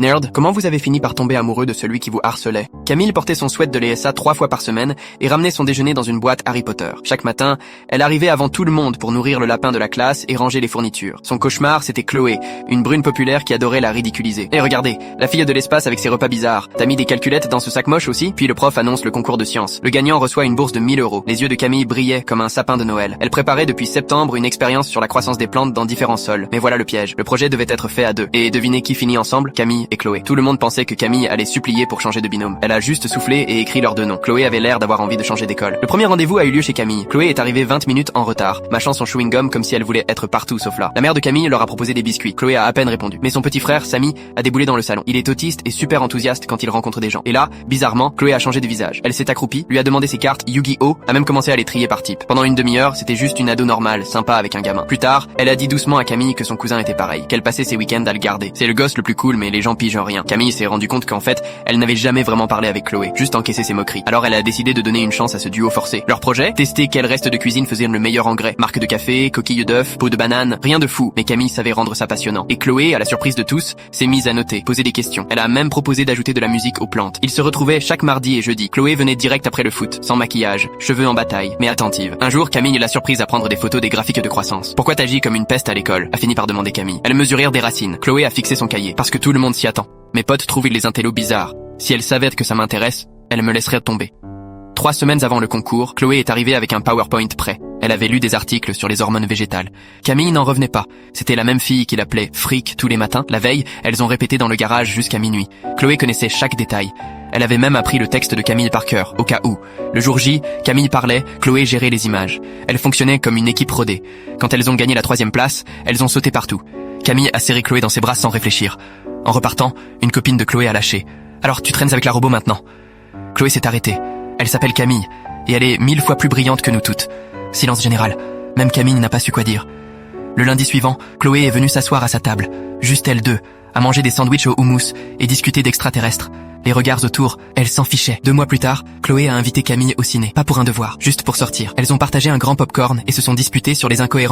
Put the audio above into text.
Nerd, comment vous avez fini par tomber amoureux de celui qui vous harcelait? Camille portait son sweat de l'ESA 3 fois par semaine et ramenait son déjeuner dans une boîte Harry Potter. Chaque matin, elle arrivait avant tout le monde pour nourrir le lapin de la classe et ranger les fournitures. Son cauchemar, c'était Chloé, une brune populaire qui adorait la ridiculiser. Et regardez, la fille de l'espace avec ses repas bizarres. T'as mis des calculettes dans ce sac moche aussi? Puis le prof annonce le concours de sciences. Le gagnant reçoit une bourse de 1000 €. Les yeux de Camille brillaient comme un sapin de Noël. Elle préparait depuis septembre une expérience sur la croissance des plantes dans différents sols. Mais voilà le piège. Le projet devait être fait à deux. Et devinez qui finit ensemble? Camille et Chloé. Tout le monde pensait que Camille allait supplier pour changer de binôme. Elle a juste soufflé et écrit leurs deux noms. Chloé avait l'air d'avoir envie de changer d'école. Le premier rendez-vous a eu lieu chez Camille. Chloé est arrivée 20 minutes en retard, mâchant son chewing-gum comme si elle voulait être partout sauf là. La mère de Camille leur a proposé des biscuits. Chloé a à peine répondu. Mais son petit frère, Samy, a déboulé dans le salon. Il est autiste et super enthousiaste quand il rencontre des gens. Et là, bizarrement, Chloé a changé de visage. Elle s'est accroupie, lui a demandé ses cartes Yu-Gi-Oh, a même commencé à les trier par type. Pendant une demi-heure, c'était juste une ado normale, sympa avec un gamin. Plus tard, elle a dit doucement à Camille que son cousin était pareil, qu'elle passait ses week-ends à le garder. C'est le gosse le plus cool, mais les gens pigent rien. Camille s'est rendu compte qu'en fait, elle n'avait jamais vraiment parlé avec Chloé, juste encaissé ses moqueries. Alors elle a décidé de donner une chance à ce duo forcé. Leur projet, tester quel reste de cuisine faisait le meilleur engrais. Marque de café, coquille d'œuf, peau de banane, rien de fou, mais Camille savait rendre ça passionnant. Et Chloé, à la surprise de tous, s'est mise à noter, poser des questions. Elle a même proposé d'ajouter de la musique aux plantes. Ils se retrouvaient chaque mardi et jeudi. Chloé venait direct après le foot, sans maquillage, cheveux en bataille, mais attentive. Un jour, Camille l'a surprise à prendre des photos des graphiques de croissance. Pourquoi t'agis comme une peste à l'école? A fini par demander Camille. Elles mesurèrent des racines. Chloé a fixé son cahier, parce que tout le monde s'y attend. Mes potes trouvent les intellos bizarres. Si elle savait que ça m'intéresse, elle me laisserait tomber. 3 semaines avant le concours, Chloé est arrivée avec un PowerPoint prêt. Elle avait lu des articles sur les hormones végétales. Camille n'en revenait pas. C'était la même fille qui l'appelait Fric tous les matins. La veille, elles ont répété dans le garage jusqu'à minuit. Chloé connaissait chaque détail. Elle avait même appris le texte de Camille par cœur, au cas où. Le jour J, Camille parlait, Chloé gérait les images. Elles fonctionnaient comme une équipe rodée. Quand elles ont gagné la 3e place, elles ont sauté partout. Camille a serré Chloé dans ses bras sans réfléchir. En repartant, une copine de Chloé a lâché. « Alors tu traînes avec la robot maintenant ?» Chloé s'est arrêtée. Elle s'appelle Camille, et elle est 1000 fois plus brillante que nous toutes. Silence général. Même Camille n'a pas su quoi dire. Le lundi suivant, Chloé est venue s'asseoir à sa table, juste elles deux, à manger des sandwichs au houmous et discuter d'extraterrestres. Les regards autour, elle s'en fichait. 2 mois plus tard, Chloé a invité Camille au ciné. Pas pour un devoir, juste pour sortir. Elles ont partagé un grand popcorn et se sont disputées sur les incohérences